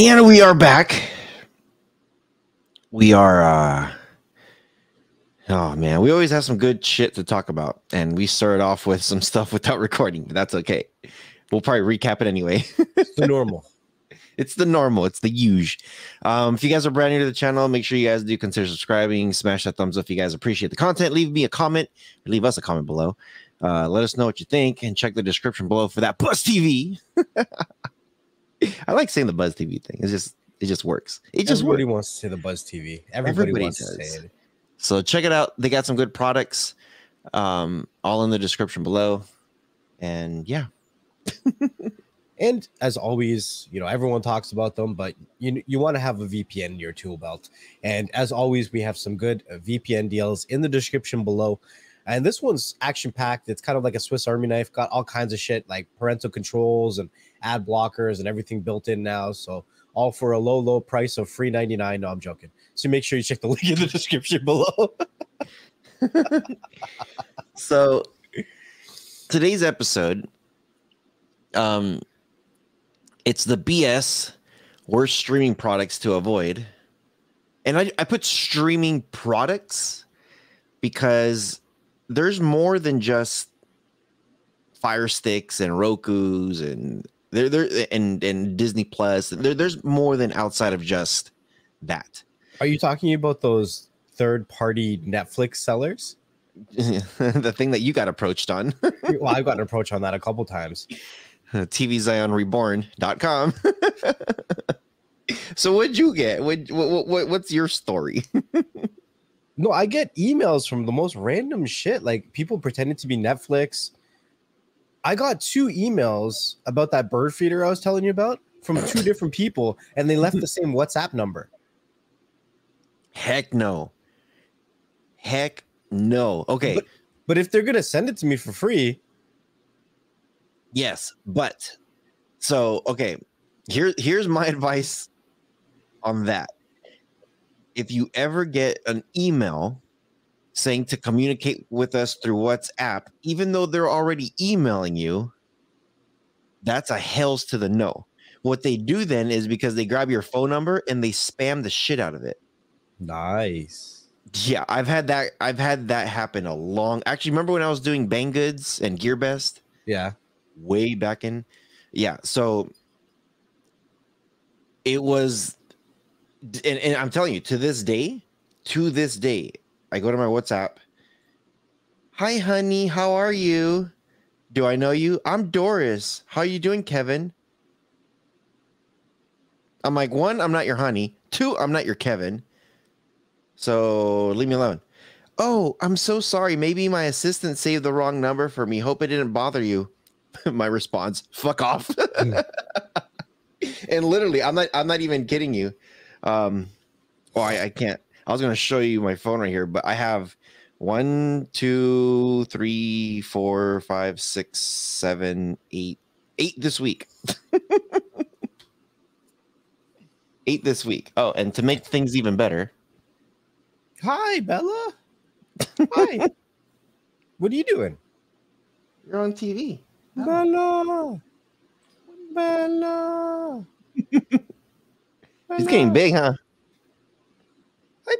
And we are back. We are, oh man, we always have some good shit to talk about. And we started off with some stuff without recording, but that's okay. We'll probably recap it anyway. It's the normal. It's the normal. It's the huge. If you guys are brand new to the channel, make sure you guys do consider subscribing. Smash that thumbs up if you guys appreciate the content. Leave me a comment. Or leave us a comment below. Let us know what you think. And check the description below for that Buzz TV. I like saying the Buzz TV thing. It just works. Everybody wants to say the Buzz TV. Everybody wants to say it. So check it out. They got some good products. All in the description below. And yeah. And as always, you know, everyone talks about them, but you want to have a VPN in your tool belt. And as always, we have some good VPN deals in the description below. And this one's action-packed. It's kind of like a Swiss Army knife. Got all kinds of shit like parental controls and ad blockers and everything built in now. So all for a low price of $3.99. No, I'm joking. So make sure you check the link in the description below. So today's episode, it's the BS worst streaming products to avoid. And I put streaming products because there's more than just Fire Sticks and Rokus and and Disney Plus. There's more than outside of just that. Are you talking about those third-party Netflix sellers? The thing that you got approached on. Well, I've gotten approached on that a couple times. TVZionReborn.com. So what'd you get? What's your story? No, I get emails from the most random shit, like people pretending to be Netflix. I got 2 emails about that bird feeder I was telling you about from 2 different people, and they left the same WhatsApp number. Heck no. Heck no. Okay. But if they're going to send it to me for free. Yes, but so, okay. Here's my advice on that. If you ever get an email saying to communicate with us through WhatsApp, even though they're already emailing you, that's a hells to the no. What they do then is because they grab your phone number and they spam the shit out of it. Nice. Yeah, I've had that happen actually, remember when I was doing Bang Goods and Gear Best? Yeah. Way back in. Yeah, so it was, and I'm telling you, to this day, I go to my WhatsApp. Hi, honey. How are you? Do I know you? I'm Doris. How you doing, Kevin? I'm like, 1, I'm not your honey. 2, I'm not your Kevin. So leave me alone. Oh, I'm so sorry. Maybe my assistant saved the wrong number for me. Hope it didn't bother you. My response, fuck off. And literally, I'm not even kidding you. I can't. I was going to show you my phone right here, but I have 1, 2, 3, 4, 5, 6, 7, 8 this week. 8 this week. Oh, and to make things even better. Hi, Bella. Hi. What are you doing? You're on TV. Bella. Bella. He's getting big, huh?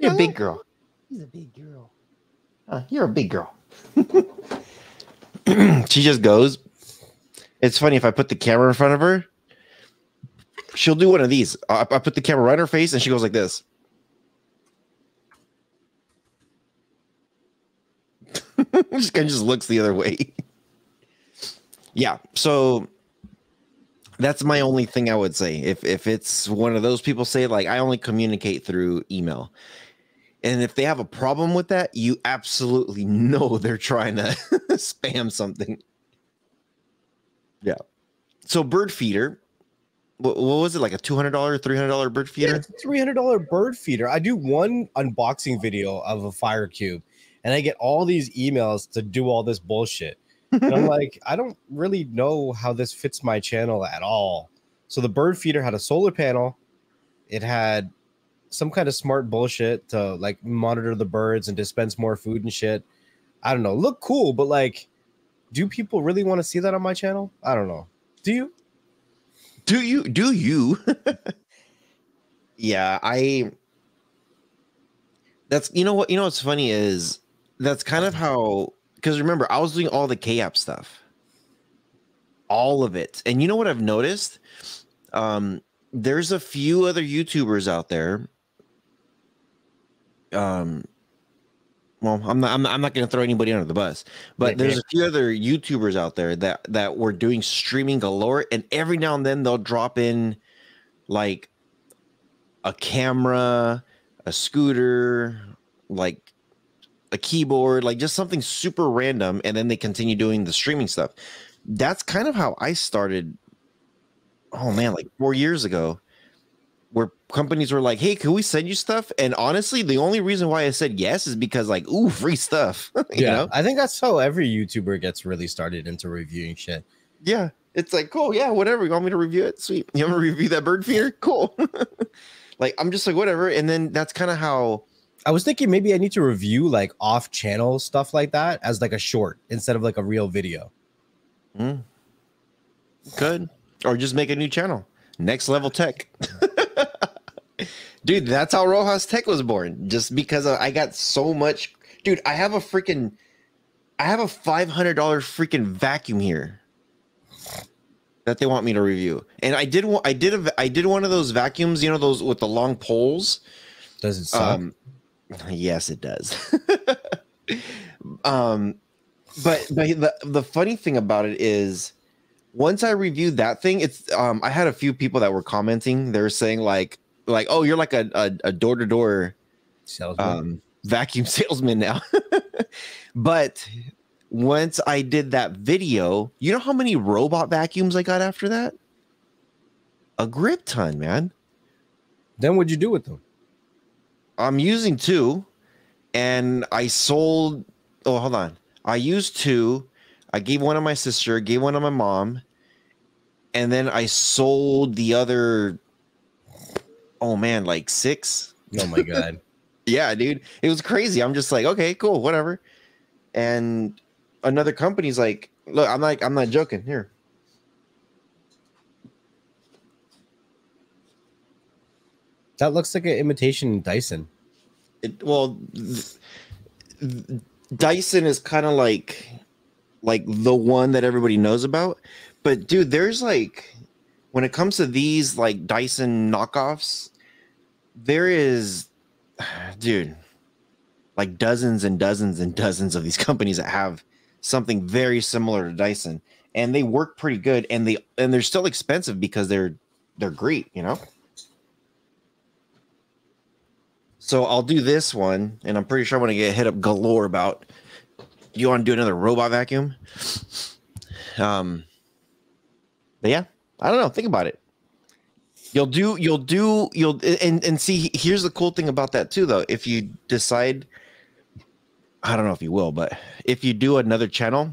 You're a big girl. He's a big girl. You're a big girl. She just goes. It's funny, if I put the camera in front of her, she'll do one of these. I put the camera right in her face and she goes like this. She kind of just looks the other way. Yeah, so that's my only thing I would say. If it's one of those people say, like, I only communicate through email. And if they have a problem with that, you absolutely know they're trying to spam something. Yeah. So bird feeder, what was it, like a $200, $300 bird feeder? Yeah, it's a $300 bird feeder. I do one unboxing video of a fire cube, and I get all these emails to do all this bullshit. And I'm like, I don't really know how this fits my channel at all. So the bird feeder had a solar panel. It had some kind of smart bullshit to like monitor the birds and dispense more food and shit. I don't know. Look cool, but like, do people really want to see that on my channel? I don't know. Do you? Do you? Yeah, that's what's funny is that's kind of how, because remember I was doing all the K-app stuff, all of it. And you know what I've noticed? There's a few other YouTubers out there. Well, I'm not going to throw anybody under the bus, but there's a few other YouTubers out there that were doing streaming galore, and every now and then they'll drop in like a camera, a scooter, like a keyboard, like just something super random, and then they continue doing the streaming stuff. That's kind of how I started. Oh man, like 4 years ago, where companies were like, "Hey, can we send you stuff?" And honestly, the only reason why I said yes is because, like, ooh, free stuff. You know? I think that's how every YouTuber gets really started into reviewing shit. Yeah, it's like, cool, yeah, whatever. You want me to review it? Sweet. You want me to review that bird feeder? Cool. Like, I'm just like, whatever. And then that's kind of how I was thinking maybe I need to review like off-channel stuff like that as like a short instead of like a real video. Good. Or just make a new channel. Next Level Tech. Dude, that's how Rohas Tech was born. Just because I got so much. Dude, I have a $500 freaking vacuum here that they want me to review. And I did one of those vacuums, you know, those with the long poles. Does it suck? Yes, it does. But the funny thing about it is, once I reviewed that thing, it's I had a few people that were commenting. They were saying like, oh, you're like a door-to-door vacuum salesman now. But once I did that video, you know how many robot vacuums I got after that? A grip ton, man. Then what'd you do with them? I'm using 2, and I sold. Oh, hold on. I used 2. I gave one to my sister, gave one to my mom, and then I sold the other. Oh man, like 6. Oh my god. Yeah, dude, it was crazy. I'm just like, okay, cool, whatever. And another company's like, look, I'm not joking. Here. That looks like an imitation Dyson. Dyson is kind of like the one that everybody knows about, but dude, there's like, when it comes to these like Dyson knockoffs, there is, dude, like dozens and dozens and dozens of these companies that have something very similar to Dyson, and they work pretty good, and they're still expensive because they're great, you know. So I'll do this one, and I'm pretty sure I'm going to get hit up galore about, you want to do another robot vacuum? But yeah, I don't know. Think about it. You'll see, here's the cool thing about that too, though. If you decide, I don't know if you will, but if you do another channel,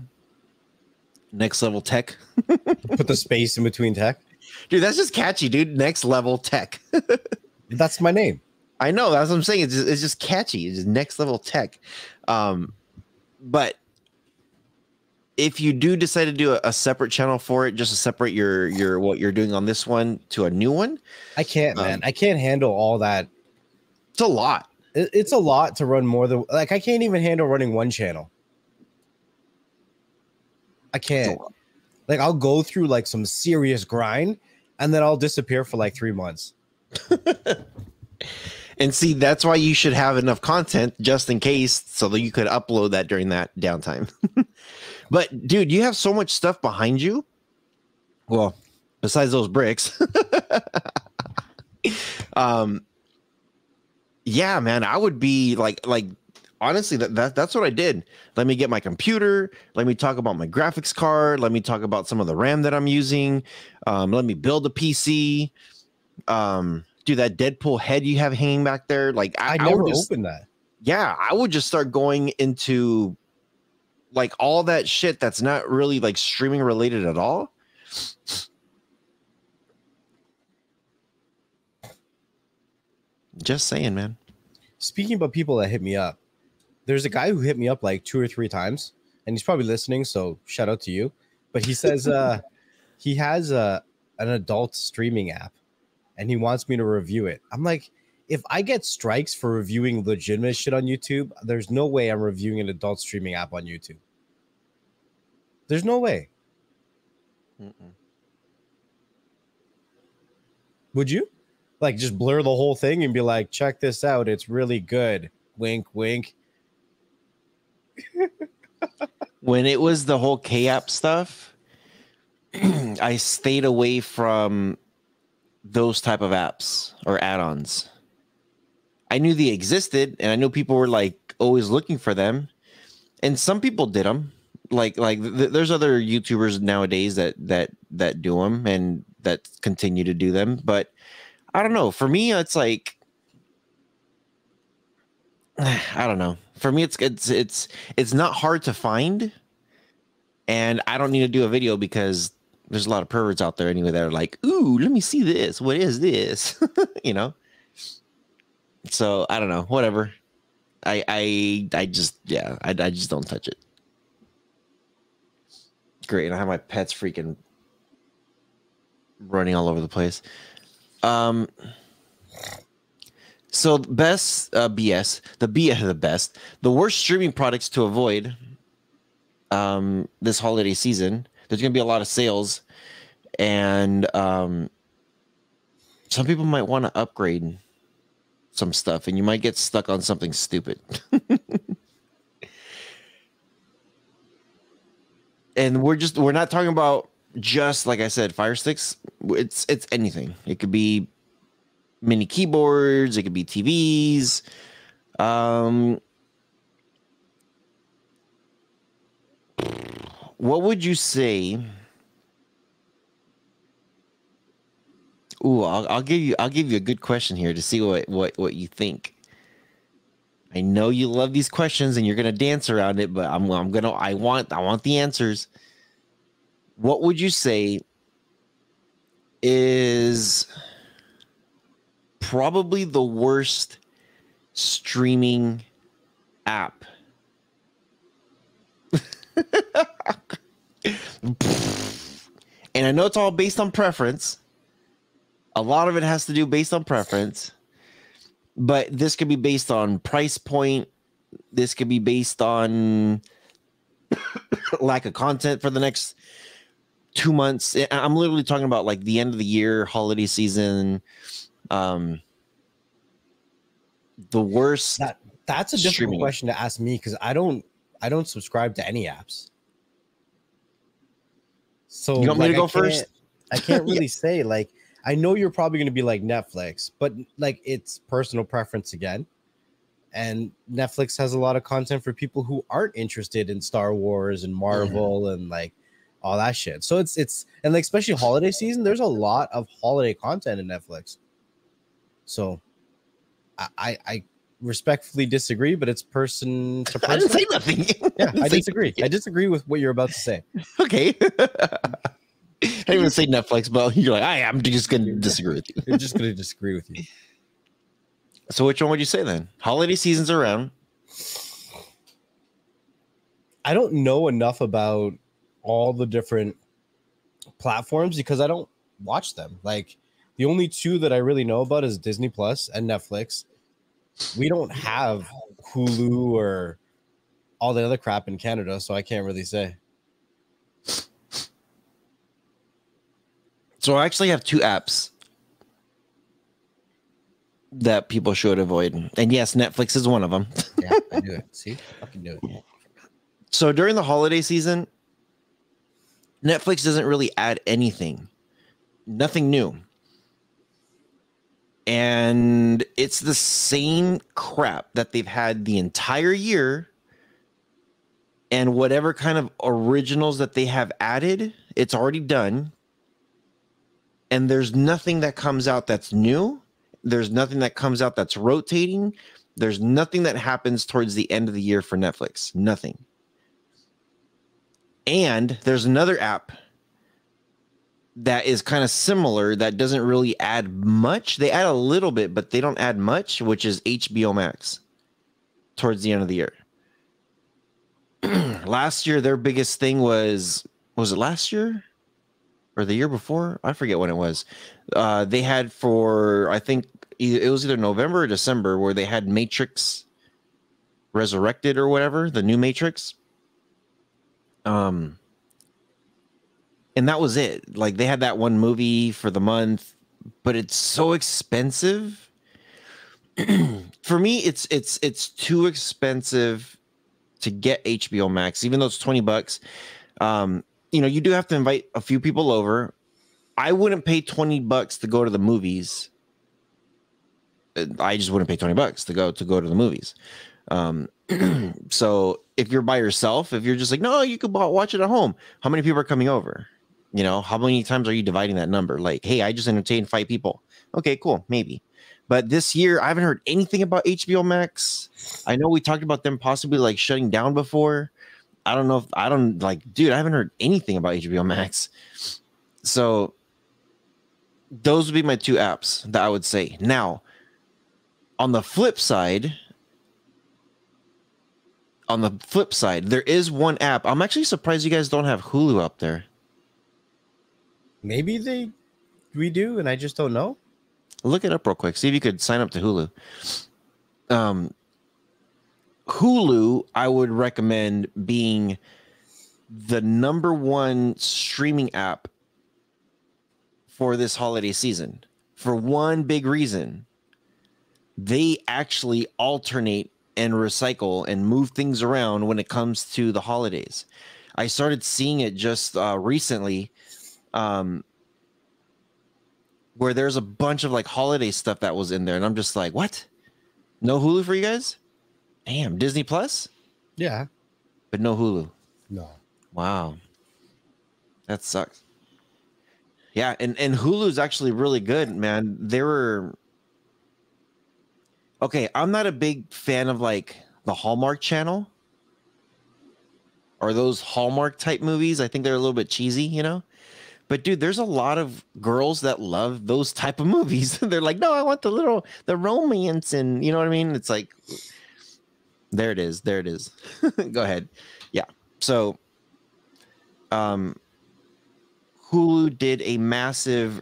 Next Level Tech, put the space in between tech. Dude, that's just catchy, dude. Next Level Tech. That's my name. I know, that's what I'm saying. It's just catchy. It's just Next Level Tech. But if you do decide to do a separate channel for it, just to separate your what you're doing on this one to a new one, I can't, man. I can't handle all that. It's a lot. It's a lot to run more than, like, I can't even handle running one channel. I can't. Like, I'll go through like some serious grind, and then I'll disappear for like 3 months. And see, that's why you should have enough content just in case, so that you could upload that during that downtime. But dude, you have so much stuff behind you. Well, besides those bricks. Yeah, man, I would be like honestly, that's what I did. Let me get my computer. Let me talk about my graphics card. Let me talk about some of the RAM that I'm using. Let me build a PC. Dude, that Deadpool head you have hanging back there, like I never opened that. Yeah, I would just start going into like all that shit that's not really like streaming related at all. Just saying, man. Speaking about people that hit me up, there's a guy who hit me up like 2 or 3 times, and he's probably listening, so shout out to you. But he says he has an adult streaming app, and he wants me to review it. I'm like, if I get strikes for reviewing legitimate shit on YouTube, there's no way I'm reviewing an adult streaming app on YouTube. There's no way. Mm-mm. Would you? Like, just blur the whole thing and be like, check this out. It's really good. Wink, wink. When it was the whole K-app stuff, I stayed away from those type of apps or add-ons. I knew they existed, and I knew people were like always looking for them, and some people did them. There's other YouTubers nowadays that do them and that continue to do them. But I don't know. For me, it's like I don't know. For me, it's not hard to find, and I don't need to do a video because there's a lot of perverts out there anyway that are like, "Ooh, let me see this. What is this?" You know. So I don't know. Whatever. I just don't touch it. Great, and I have my pets freaking running all over the place. So best BS, the best, the worst streaming products to avoid this holiday season. There's gonna be a lot of sales, and some people might want to upgrade some stuff, and you might get stuck on something stupid. And we're not talking about just, like I said, Fire Sticks. It's anything. It could be mini keyboards. It could be TVs. What would you say? Ooh, I'll give you a good question here to see what you think. I know you love these questions and you're gonna dance around it, but I want the answers. What would you say is probably the worst streaming app? And I know it's all based on preference. A lot of it has to do based on preference. But this could be based on price point. This could be based on lack of content for the next 2 months. I'm literally talking about like the end of the year, holiday season. The worst. That's a difficult question to ask me because I don't subscribe to any apps. So you want me to go first? I can't really say. Like, I know you're probably going to be like Netflix, but like it's personal preference again. And Netflix has a lot of content for people who aren't interested in Star Wars and Marvel and like all that shit. So it's and like especially holiday season, there's a lot of holiday content in Netflix. So I respectfully disagree, but it's person to person. I didn't say nothing. Yeah, I disagree. I disagree with what you're about to say. Okay. I didn't even say Netflix, but you're like, I'm just going to disagree with you. You're just going to disagree with you. So which one would you say then? Holiday season's around. I don't know enough about all the different platforms because I don't watch them. Like the only two that I really know about is Disney Plus and Netflix. We don't have Hulu or all the other crap in Canada, so I can't really say. So I actually have two apps that people should avoid. And yes, Netflix is one of them. Yeah, I knew it. See? Fucking knew it. So during the holiday season, Netflix doesn't really add anything. Nothing new. And it's the same crap that they've had the entire year. And whatever kind of originals that they have added, it's already done. And there's nothing that comes out that's new. There's nothing that comes out that's rotating. There's nothing that happens towards the end of the year for Netflix. Nothing. And there's another app that is kind of similar that doesn't really add much. They add a little bit, but they don't add much, which is HBO Max towards the end of the year. Last year, their biggest thing was it last year? or the year before. I forget when it was. They had for, I think it was either November or December, where they had Matrix Resurrected or whatever, the new Matrix. And that was it. Like, they had that one movie for the month, but it's so expensive. For me, it's too expensive to get HBO Max, even though it's $20. You do have to invite a few people over. I wouldn't pay $20 to go to the movies. I just wouldn't pay $20 to go to the movies. So if you're by yourself, if you're just like, no, you could watch it at home. How many people are coming over? How many times are you dividing that number? Like, hey, I just entertained 5 people. Okay, cool, maybe. But this year, I haven't heard anything about HBO Max. I know we talked about them possibly like shutting down before. I don't know I haven't heard anything about HBO Max. So those would be my 2 apps that I would say. Now, on the flip side, there is one app. I'm actually surprised you guys don't have Hulu up there. Maybe we do, and I just don't know. Look it up real quick. See if you could sign up to Hulu. Hulu, I would recommend being the number 1 streaming app for this holiday season. For one big reason. They actually alternate and recycle and move things around when it comes to the holidays. I started seeing it just recently, where there's a bunch of like holiday stuff that was in there, and I'm just like, what? No Hulu for you guys? Damn, Disney Plus? Yeah. But no Hulu. No. Wow. That sucks. Yeah, and Hulu's actually really good, man. Okay, I'm not a big fan of like the Hallmark Channel or those Hallmark type movies. I think they're a little bit cheesy, But dude, there's a lot of girls that love those type of movies. They're like, no, I want the romance, and you know what I mean? It's like, there it is. Go ahead. Yeah. So, Hulu did a massive.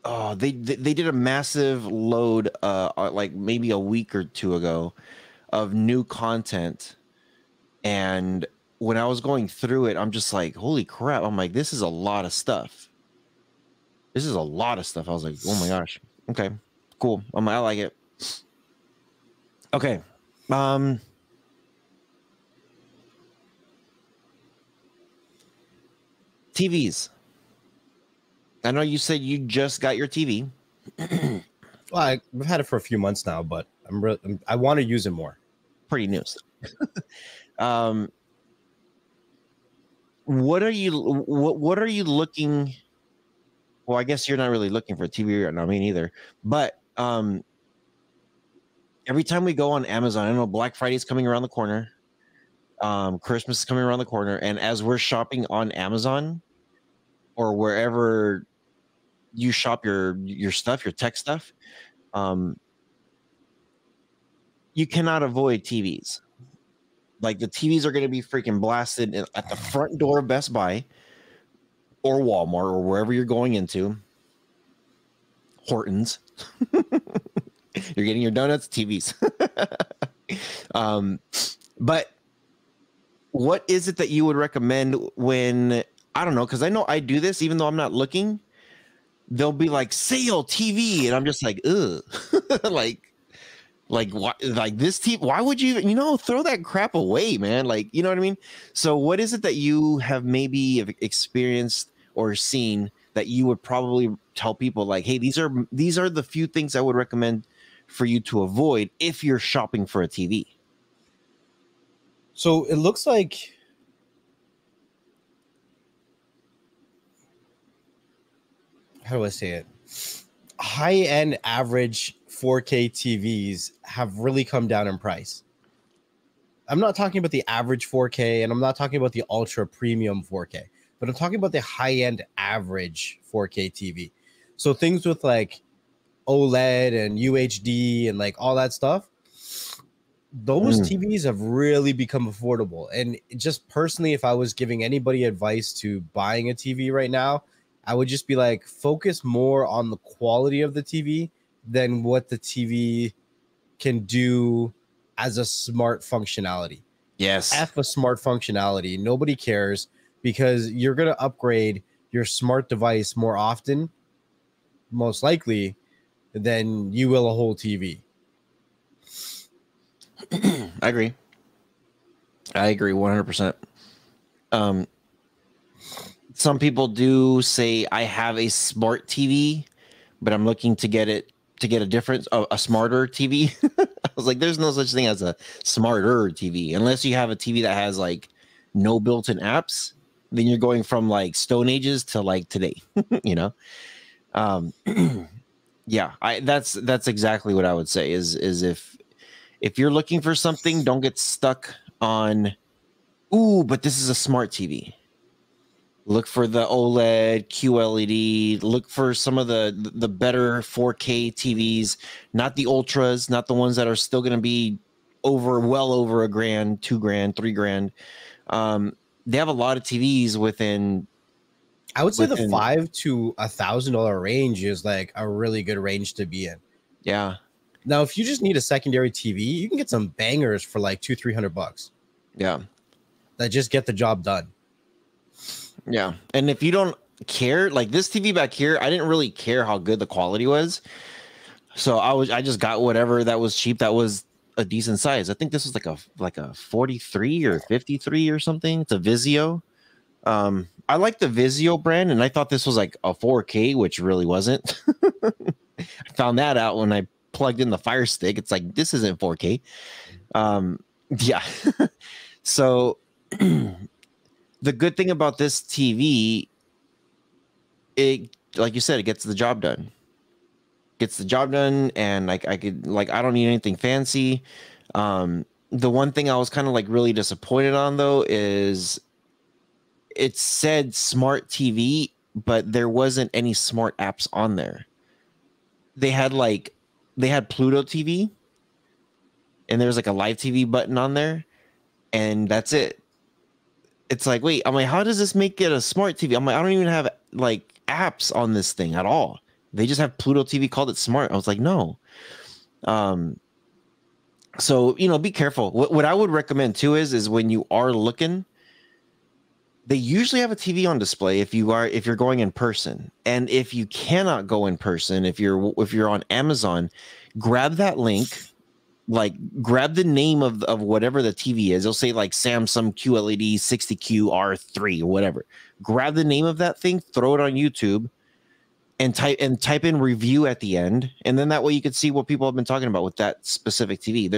Oh, they did a massive load, like maybe a week or 2 ago, of new content, and when I was going through it, I'm just like, holy crap. I'm like, this is a lot of stuff. I was like, oh my gosh. Okay, cool. I like it. Okay. TVs. I know you said you just got your TV. Well, I've had it for a few months now, but I want to use it more. Pretty new. What are you looking? Well, I guess you're not really looking for a TV right now. Me neither. But every time we go on Amazon, I know Black Friday is coming around the corner. Christmas is coming around the corner, and as we're shopping on Amazon or wherever you shop your stuff, your tech stuff, you cannot avoid TVs. Like, the TVs are going to be freaking blasted at the front door of Best Buy or Walmart or wherever you're going into. Hortons. You're getting your donuts, TVs. But what is it that you would recommend when, I don't know, because I know I do this even though I'm not looking. They'll be like, sale TV, and I'm just like, ugh. like what, like this TV, why would you even, throw that crap away, man? Like, you know what I mean? So what is it that you have maybe experienced or seen that you would probably tell people like, hey, these are the few things I would recommend for you to avoid if you're shopping for a TV? So it looks like, how do I say it? High-end average 4K TVs have really come down in price. I'm not talking about the average 4K, and I'm not talking about the ultra premium 4K, but I'm talking about the high-end average 4K TV. So things with like OLED and UHD and like all that stuff, those TVs have really become affordable. And just personally, if I was giving anybody advice to buying a TV right now, I would just be like, focus more on the quality of the TV than what the TV can do as a smart functionality. Yes. F a smart functionality. Nobody cares, because you're going to upgrade your smart device more often, most likely, than you will a whole TV. I agree 100%. Some people do say I have a smart TV, but I'm looking to get a smarter TV. I was like, there's no such thing as a smarter TV unless you have a TV that has like no built-in apps. Then you're going from like Stone Ages to like today, you know. Yeah, that's exactly what I would say is if you're looking for something, don't get stuck on, ooh, but this is a smart TV. Look for the OLED, QLED. Look for some of the better 4K TVs, not the ultras, not the ones that are still going to be well over $1,000, $2,000, $3,000. They have a lot of TVs within. I would say the $500 to $1,000 range is like a really good range to be in. Yeah. Now, if you just need a secondary TV, you can get some bangers for like $200-$300. Yeah. That just get the job done. Yeah. And if you don't care, like this TV back here, I didn't really care how good the quality was. So I just got whatever that was cheap, that was a decent size. I think this was like a 43 or 53 or something. It's a Vizio. I like the Vizio brand, and I thought this was like a 4K, which really wasn't. I found that out when I plugged in the Fire Stick. It's like, this isn't 4K. Yeah. So the good thing about this TV, it, like you said, it gets the job done. And like I don't need anything fancy. The one thing I was kind of like really disappointed on though is it said smart TV, but there wasn't any smart apps on there. They had Pluto TV, and there's like a live TV button on there, and that's it. It's like, wait, I'm like, how does this make it a smart TV? I'm like, I don't even have like apps on this thing at all. They just have Pluto TV, called it smart. I was like, no. So, you know, be careful. What I would recommend too is when you are looking, they usually have a TV on display if you're going in person. And if you cannot go in person, if you're on Amazon, grab that link, like grab the name of whatever the TV is. They'll say like Samsung QLED 60Q R3 or whatever. Grab the name of that thing, throw it on YouTube, and type in review at the end, and then that way you can see what people have been talking about with that specific TV.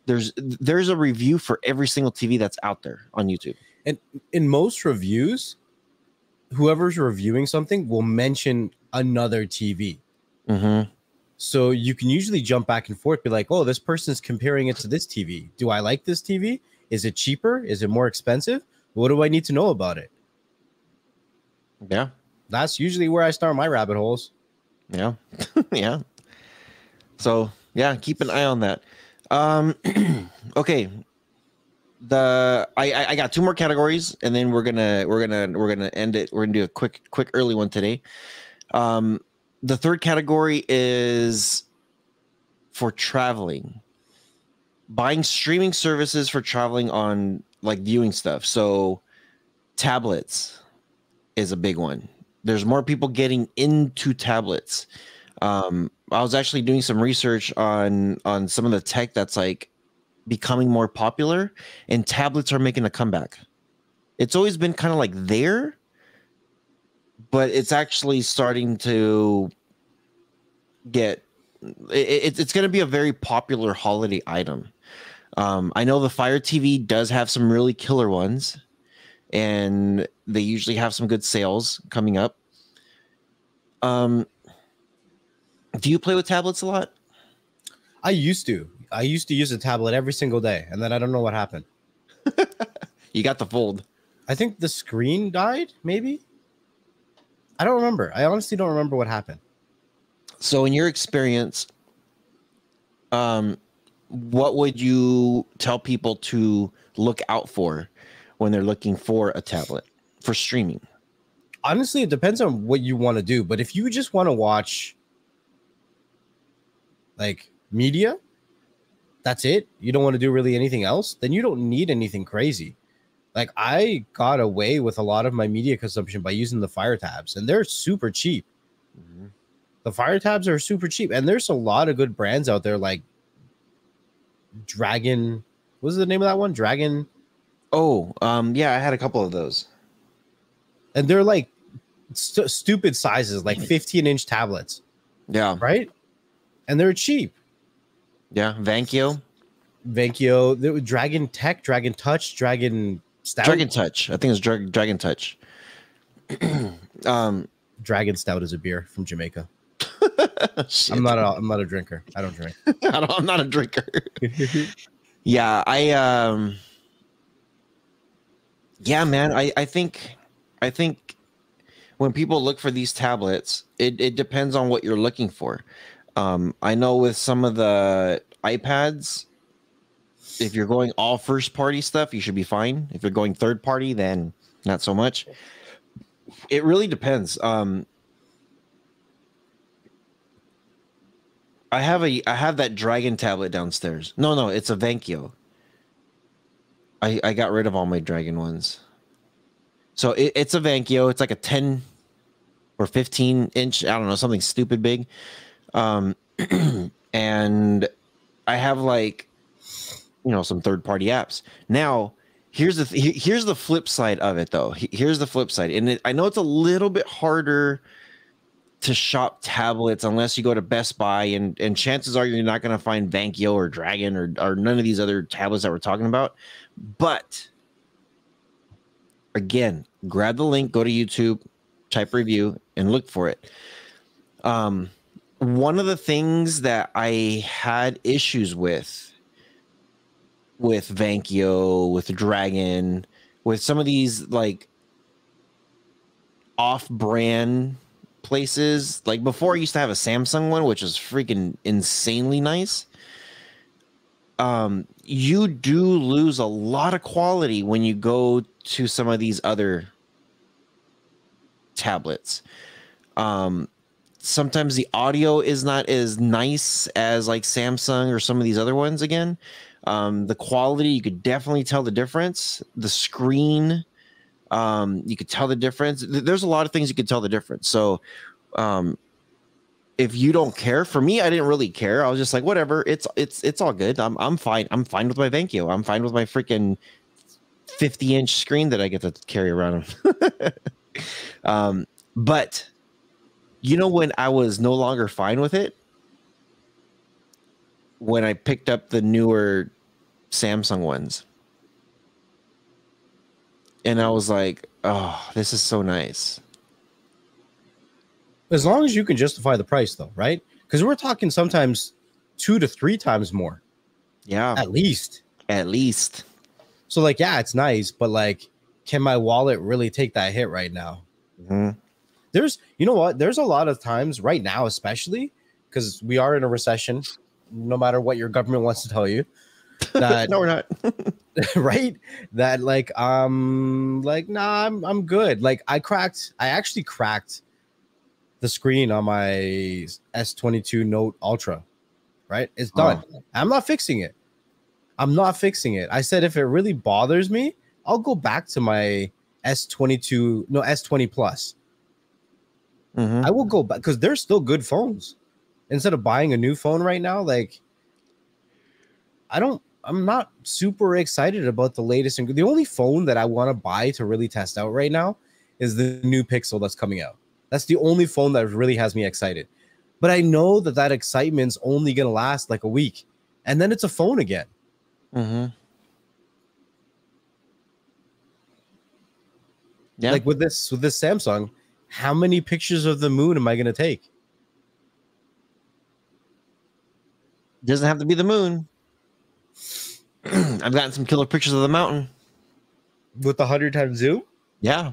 There's a review for every single TV that's out there on YouTube. And in most reviews, whoever's reviewing something will mention another TV. Mm-hmm. So you can usually jump back and forth, be like, oh, this person's comparing it to this TV. Do I like this TV? Is it cheaper? Is it more expensive? What do I need to know about it? Yeah. That's usually where I start my rabbit holes. Yeah. Yeah. So yeah, keep an eye on that. Okay. I got 2 more categories, and then we're gonna end it. We're gonna do a quick early one today. The third category is for traveling, buying streaming services for traveling on like viewing stuff. So tablets is a big one. There's more people getting into tablets. I was actually doing some research on some of the tech that's like becoming more popular, and tablets are making a comeback. It's always been kind of like there, but it's actually starting to get it's going to be a very popular holiday item. I know the Fire TV does have some really killer ones, and they usually have some good sales coming up. Do you play with tablets a lot? I used to use a tablet every single day, and then I don't know what happened. You got the fold. I think the screen died, maybe. I don't remember. I honestly don't remember what happened. So in your experience, what would you tell people to look out for when they're looking for a tablet for streaming? Honestly, it depends on what you want to do. But if you just want to watch like media, that's it. You don't want to do really anything else, then you don't need anything crazy. Like I got away with a lot of my media consumption by using the Fire tabs, and they're super cheap. Mm-hmm. The Fire tabs are super cheap, and there's a lot of good brands out there like Dragon. What was the name of that one? Dragon. Oh, yeah, I had a couple of those. And they're like stupid sizes, like 15-inch tablets. Yeah. Right? And they're cheap. Yeah. Vankyo, Dragon Tech, Dragon Touch, Dragon Stout. Dragon Touch. I think it's Dragon Touch. Dragon Stout is a beer from Jamaica. I'm not a drinker. I don't drink. I'm not a drinker. Yeah, yeah, man. I think when people look for these tablets, it depends on what you're looking for. I know with some of the iPads, if you're going all first party stuff, you should be fine. If you're going third party, then not so much. It really depends. I have that Dragon tablet downstairs. No, it's a Vankyo. I got rid of all my Dragon ones. So it's a Vankyo. It's like a 10 or 15-inch, I don't know, something stupid big. And I have like, some third-party apps. Now, here's the flip side of it, though. Here's the flip side. And I know it's a little bit harder to shop tablets unless you go to Best Buy, and chances are you're not going to find Vankyo or Dragon or none of these other tablets that we're talking about. But again, grab the link, go to YouTube, type review, and look for it. One of the things that I had issues with Vankyo, with Dragon, with some of these like off-brand places, like before I used to have a Samsung one, which was freaking insanely nice. You do lose a lot of quality when you go to some of these other tablets. Sometimes the audio is not as nice as like Samsung or some of these other ones again. The quality, you could definitely tell the difference. The screen, you could tell the difference. There's a lot of things you could tell the difference. So if you don't care, for me, I didn't really care. I was just like, whatever, it's all good. I'm fine. I'm fine with my Vankyo. I'm fine with my freaking 50-inch screen that I get to carry around. But when I was no longer fine with it, when I picked up the newer Samsung ones, and I was like, oh, this is so nice. As long as you can justify the price, though, right? Because we're talking sometimes 2 to 3 times more. Yeah. At least. So, like, yeah, it's nice, but, like, can my wallet really take that hit right now? Mm-hmm. There's a lot of times right now, especially because we are in a recession, no matter what your government wants to tell you. That, no, we're not. right? That, like, nah, I'm good. Like, I actually cracked the screen on my S22 Note Ultra, right? It's done. Oh. I'm not fixing it. I said if it really bothers me, I'll go back to my S20 Plus. Mm-hmm. I will go back because they're still good phones. Instead of buying a new phone right now, like I'm not super excited about the latest. The only phone that I want to buy to really test out right now is the new Pixel that's coming out. That's the only phone that really has me excited. But I know that excitement's only going to last like a week. And then it's a phone again. Mm-hmm. Yeah. Like with this Samsung, how many pictures of the moon am I going to take? Doesn't have to be the moon. I've gotten some killer pictures of the mountain. With the 100 times zoom? Yeah.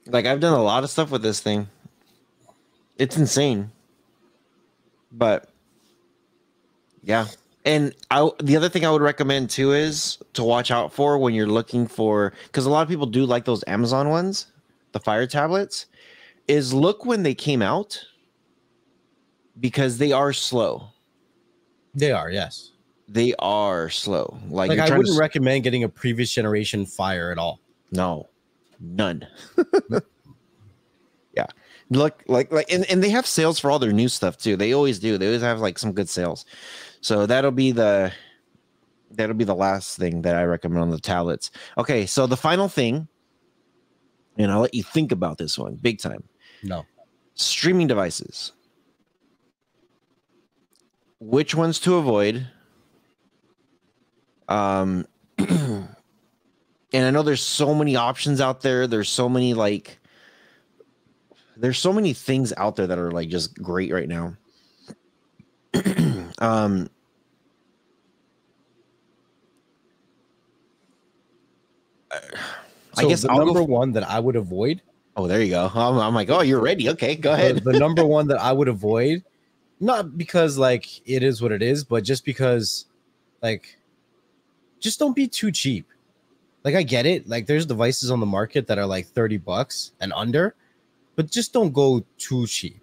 Like, I've done a lot of stuff with this thing. It's insane. But Yeah. And the other thing I would recommend too is to watch out for when you're looking for, because a lot of people do like those Amazon ones, the Fire tablets, is look when they came out because they are slow. They are, yes. They are slow. Like you're I trying wouldn't to, recommend getting a previous generation Fire at all. no, none. Yeah. Look and they have sales for all their new stuff too. They always do. They always have like some good sales. So that'll be the last thing that I recommend on the tablets. Okay, so the final thing, and I'll let you think about this one big time. No. Streaming devices. Which ones to avoid? And I know there's so many options out there. There's so many things out there that are like just great right now. I guess the number one that I would avoid. Oh, there you go. I'm like, oh, you're ready. Okay, go ahead. The number one that I would avoid, not because like it is what it is, but just because like, just don't be too cheap. Like I get it. Like there's devices on the market that are like $30 and under, but just don't go too cheap.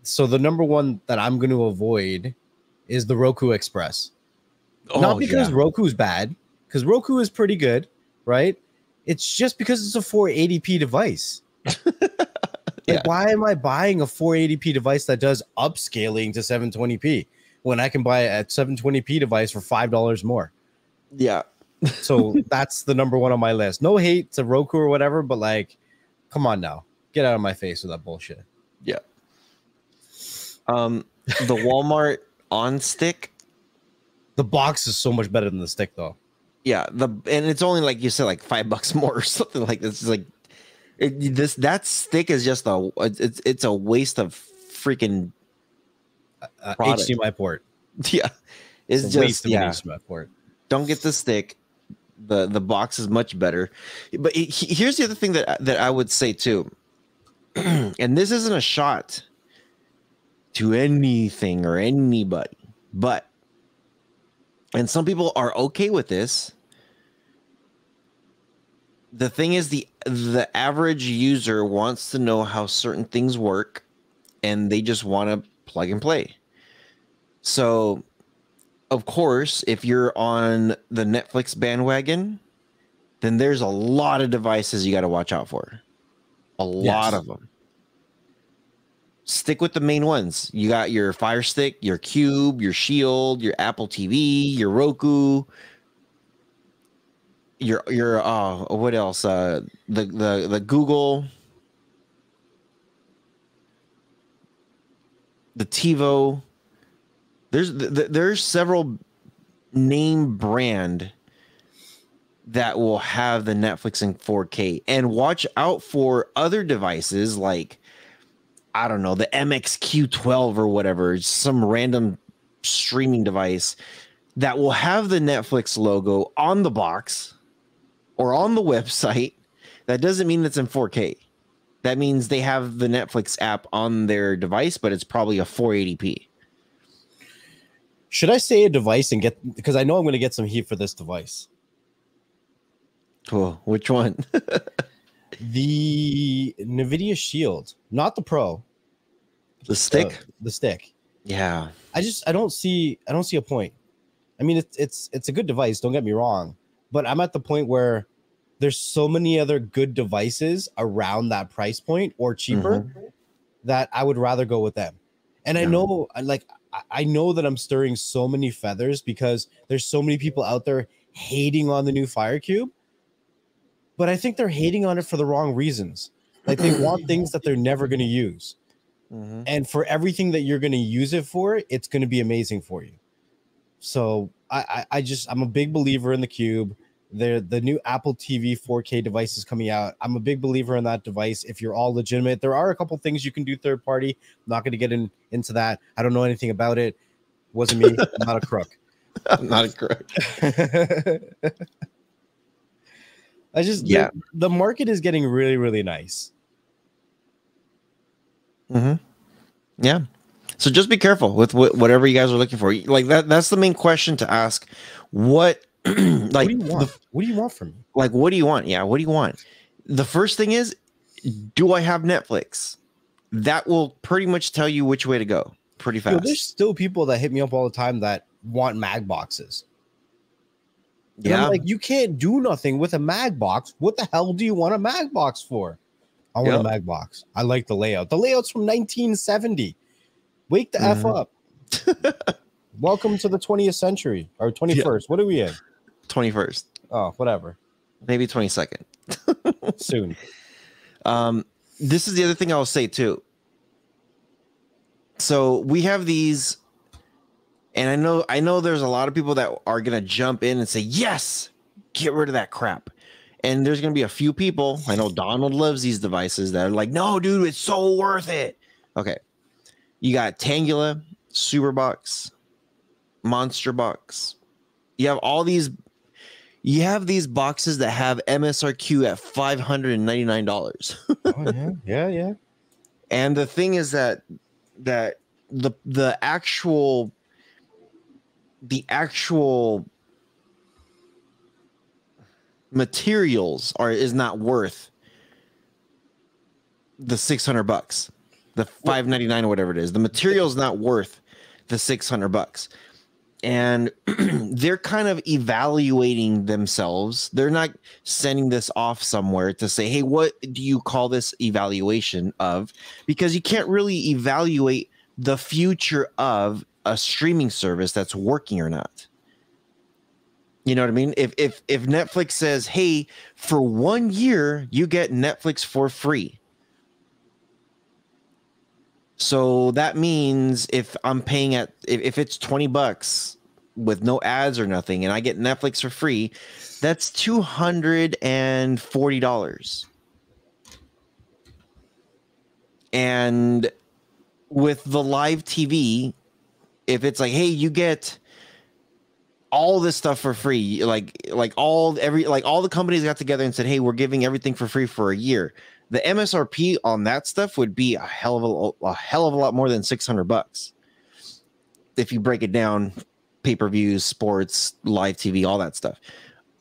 So the number one that I'm going to avoid is the Roku Express. Not because Roku's bad, because Roku is pretty good, right? It's just because it's a 480p device. Like, why am I buying a 480p device that does upscaling to 720p when I can buy a 720p device for $5 more? Yeah. So that's the number one on my list. No hate to Roku or whatever, but like, come on now, get out of my face with that bullshit. Yeah. The Walmart on stick. The box is so much better than the stick, though. Yeah, and it's only like you said, like $5 more or something like this. It's like that stick is just it's a waste of freaking HDMI port. Yeah, it's just HDMI port. Don't get the stick. The box is much better. But here's the other thing that I would say too, and this isn't a shot to anything or anybody, but. And some people are okay with this. The thing is, the average user wants to know how certain things work, and they just want to plug and play. So, of course, if you're on the Netflix bandwagon, then there's a lot of devices you got to watch out for. A lot of them. Stick with the main ones. You got your Fire Stick, your Cube, your Shield, your Apple TV, your Roku, your what else? The Google, the TiVo. There's several name brand that will have the Netflix in 4K, and watch out for other devices like, I don't know, the MXQ12 or whatever, some random streaming device that will have the Netflix logo on the box or on the website. That doesn't mean it's in 4K. That means they have the Netflix app on their device, but it's probably a 480p. Should I say a device and get, because I know I'm going to get some heat for this device. Cool. Which one? The NVIDIA Shield, not the Pro. The stick? The stick. Yeah. I don't see a point. I mean, it's a good device, don't get me wrong, but I'm at the point where there's so many other good devices around that price point or cheaper that I would rather go with them. And I know that I'm stirring so many feathers because there's so many people out there hating on the new Fire Cube. But I think they're hating on it for the wrong reasons. Like they want things that they're never going to use. And for everything that you're going to use it for, it's going to be amazing for you. So I'm a big believer in the Cube. The new Apple TV 4K device is coming out. I'm a big believer in that device. If you're all legitimate, there are a couple things you can do third party. I'm not going to get into that. I don't know anything about it. Wasn't me. I'm not a crook. I'm not a crook. The market is getting really, really nice. Yeah. So just be careful with whatever you guys are looking for. Like that's the main question to ask. What like What do you want? What do you want from me? Like, what do you want? Yeah, what do you want? The first thing is, do I have Netflix? That will pretty much tell you which way to go pretty fast. Yo, there's still people that hit me up all the time that want mag boxes. And Yeah. I'm like, you can't do nothing with a mag box. What the hell do you want a mag box for? I want a mag box. I like the layout. The layout's from 1970. Wake the F up. Welcome to the 20th century or 21st. What are we in? 21st. Oh, whatever. Maybe 22nd. Soon. This is the other thing I'll say too. So we have these, and I know there's a lot of people that are gonna jump in and say, yes, get rid of that crap. And there's gonna be a few people. I know Donald loves these devices that are like, no, dude, it's so worth it. Okay. You got Tangula, Superbox, Monster Box. You have all these. You have these boxes that have MSRQ at $599. Oh, yeah. And the thing is that the actual materials is not worth the $600, the $599 or whatever it is. The material is not worth the $600. And they're kind of evaluating themselves. They're not sending this off somewhere to say, hey, what do you call this evaluation of? Because you can't really evaluate the future of a streaming service that's working or not. You know what I mean? If Netflix says, hey, for 1 year, you get Netflix for free. So that means if I'm paying if it's $20 with no ads or nothing, and I get Netflix for free, that's $240. And with the live TV, if it's like, hey, you get all this stuff for free, like all the companies got together and said, hey, we're giving everything for free for a year. The MSRP on that stuff would be a hell of a lot more than $600 if you break it down, pay-per-views, sports, live TV, all that stuff.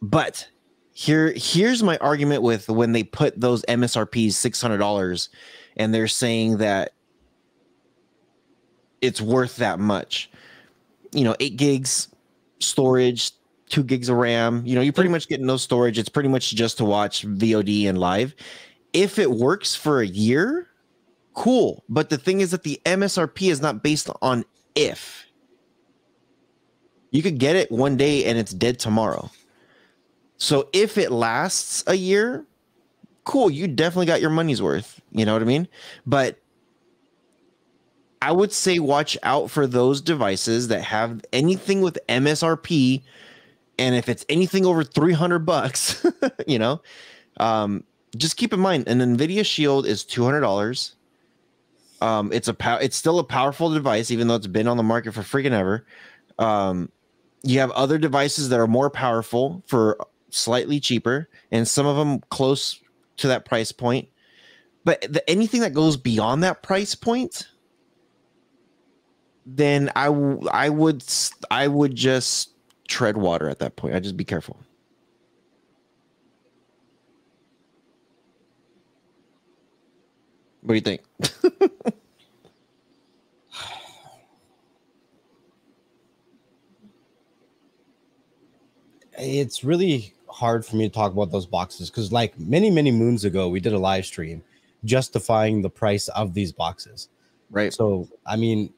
But here's my argument with when they put those MSRPs $600 and they're saying that it's worth that much. 8 gigs storage, 2 gigs of RAM. You're pretty much getting no storage. It's pretty much just to watch VOD and live. If it works for a year, cool. But the thing is that the MSRP is not based on if. You could get it one day and it's dead tomorrow. So if it lasts a year, cool. You definitely got your money's worth. You know what I mean? But I would say watch out for those devices that have anything with MSRP. And if it's anything over $300, just keep in mind, an NVIDIA Shield is $200. It's still a powerful device, even though it's been on the market for freaking ever. You have other devices that are more powerful for slightly cheaper, and some of them close to that price point. But anything that goes beyond that price point, then I would just tread water at that point. I'd just be careful. What do you think? It's really hard for me to talk about those boxes because, like, many moons ago, we did a live stream justifying the price of these boxes. Right. So, I mean,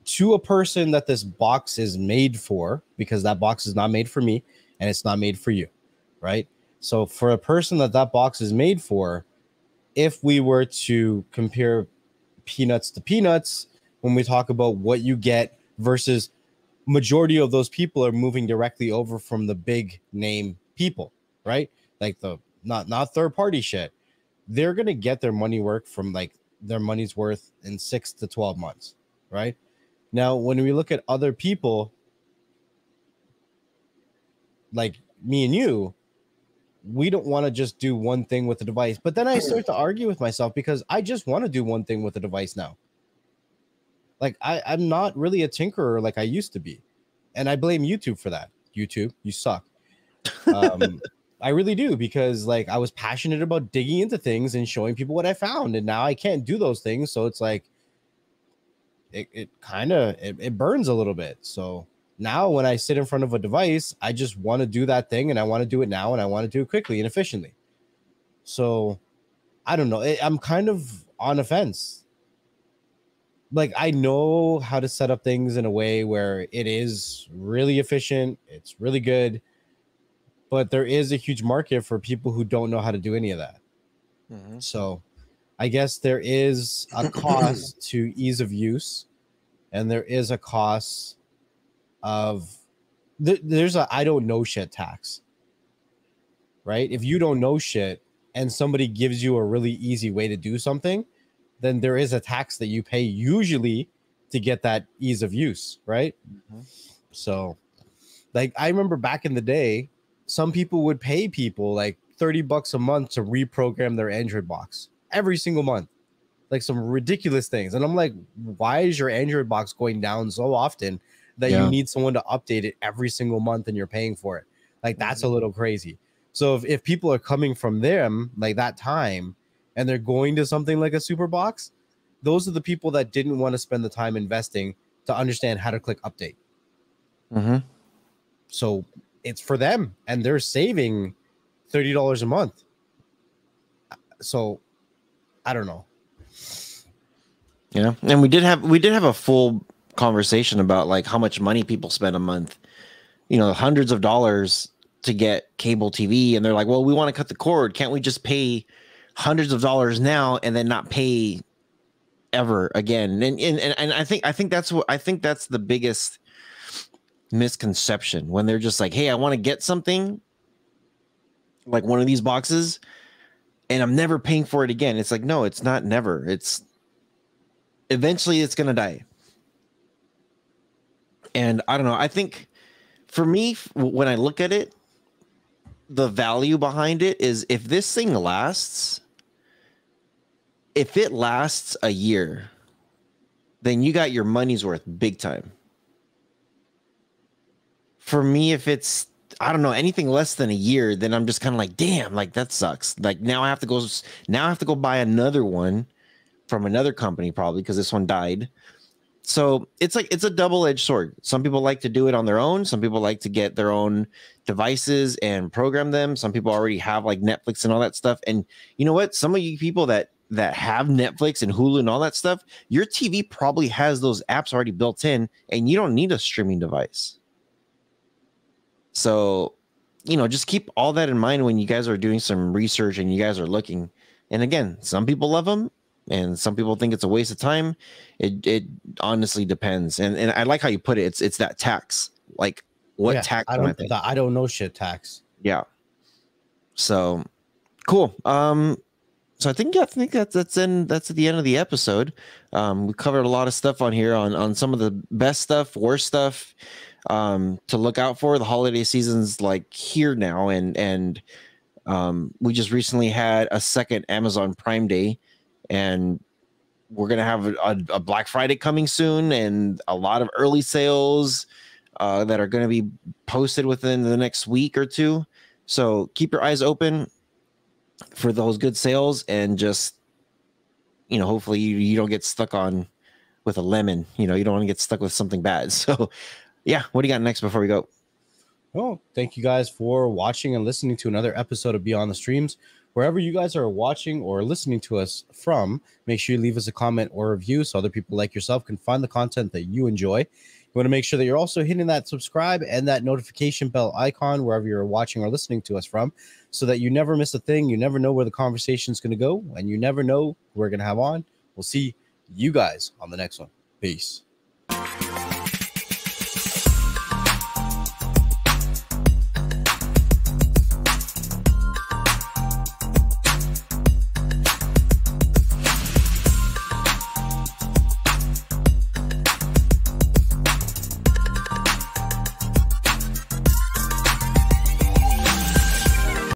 to a person that this box is made for, because that box is not made for me and it's not made for you, right? So, for a person that box is made for, if we were to compare peanuts to peanuts, when we talk about what you get versus majority of those people are moving directly over from the big name people, right? Like the not third party shit. They're going to get their money work from like their money's worth in 6 to 12 months, right? Now, when we look at other people like me and you, we don't want to just do one thing with the device. But then I start to argue with myself because I just want to do one thing with the device now. Like I'm not really a tinkerer like I used to be. And I blame YouTube for that. YouTube, you suck. I really do, because like I was passionate about digging into things and showing people what I found, and now I can't do those things. So it's like it kind of it burns a little bit. So now when I sit in front of a device, I just want to do that thing, and I want to do it now, and I want to do it quickly and efficiently. So I don't know. I'm kind of on a fence. Like I know how to set up things in a way where it is really efficient, it's really good, but there is a huge market for people who don't know how to do any of that. Mhm. So I guess there is a cost to ease of use, and there is a cost of there's a I don't know shit tax, right? If you don't know shit and somebody gives you a really easy way to do something, then there is a tax that you pay usually to get that ease of use, right? Mhm. So like I remember back in the day, some people would pay people like $30 a month to reprogram their Android box every single month, like some ridiculous things. And I'm like, why is your Android box going down so often that you Yeah. need someone to update it every single month and you're paying for it? Like that's a little crazy. So if people are coming from them like that time and they're going to something like a super box, those are the people that didn't want to spend the time investing to understand how to click update. Mhm. So it's for them, and they're saving $30 a month. So I don't know. Yeah, and we did have a full conversation about like how much money people spend a month. You know, hundreds of dollars to get cable TV, and they're like, "Well, we want to cut the cord. Can't we just pay hundreds of dollars now and then not pay ever again?" And I think that's the biggest misconception, when they're just like, "Hey, I want to get something like one of these boxes, and I'm never paying for it again." It's like, no, it's not never. It's eventually it's gonna die. And I don't know. I think for me, when I look at it, the value behind it is, if this thing lasts, if it lasts a year, then you got your money's worth big time. For me, if it's, I don't know, anything less than a year, then I'm just kind of like, damn, like that sucks. Like now I have to go buy another one from another company, probably because this one died. So it's like, it's a double-edged sword. Some people like to do it on their own. Some people like to get their own devices and program them. Some people already have like Netflix and all that stuff. And you know what? Some of you people that have Netflix and Hulu and all that stuff, your TV probably has those apps already built in, and you don't need a streaming device. So, you know, just keep all that in mind when you guys are doing some research and you guys are looking. And again, some people love them and some people think it's a waste of time. It honestly depends. And I like how you put it. It's that tax. Like, what tax am I paying? I don't know shit tax. Yeah. So cool. So I think that's at the end of the episode. We covered a lot of stuff on here on some of the best stuff, worst stuff, to look out for. The holiday season's like here now, and we just recently had a second Amazon Prime Day, and we're gonna have a Black Friday coming soon, and a lot of early sales that are going to be posted within the next week or two. So keep your eyes open for those good sales, and just, you know, hopefully you don't get stuck on with a lemon. You know, you don't want to get stuck with something bad. So yeah, what do you got next before we go? Well, thank you guys for watching and listening to another episode of Beyond the Streams. Wherever you guys are watching or listening to us from, make sure you leave us a comment or review so other people like yourself can find the content that you enjoy. You want to make sure that you're also hitting that subscribe and that notification bell icon wherever you're watching or listening to us from, so that you never miss a thing. You never know where the conversation is going to go, and you never know who we're going to have on. We'll see you guys on the next one. Peace.